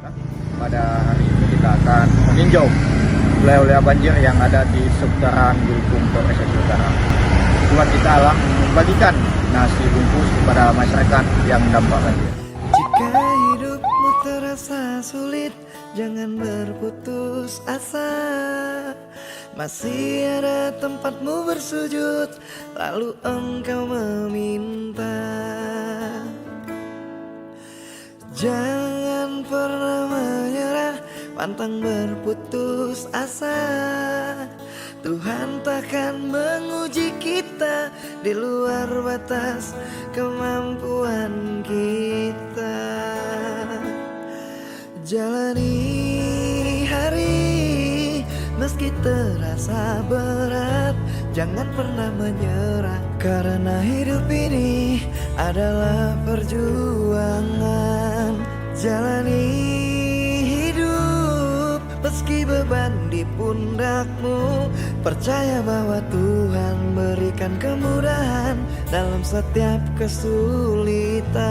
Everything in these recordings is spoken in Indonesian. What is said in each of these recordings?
Pada hari ini kita akan meninjau wilayah-wilayah banjir yang ada di seputaran Gulkung, Polres Aceh Utara. Tujuan kita adalah membagikan nasi bungkus kepada masyarakat yang terdampak banjir. Jika hidupmu terasa sulit, jangan berputus asa. Masih ada tempatmu bersujud, lalu engkau meminta. Jangan pernah menyerah, pantang berputus asa. Tuhan takkan menguji kita di luar batas kemampuan kita. Jalani hari meski terasa berat, jangan pernah menyerah, karena hidup ini adalah perjuangan. Jalani hidup meski beban di pundakmu, percaya bahwa Tuhan berikan kemudahan dalam setiap kesulitan.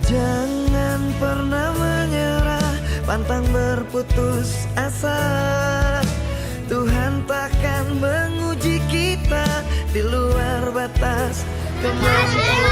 Jangan pernah menyerah, pantang berputus asa. Tuhan takkan menguji kita di luar batas kemampuan.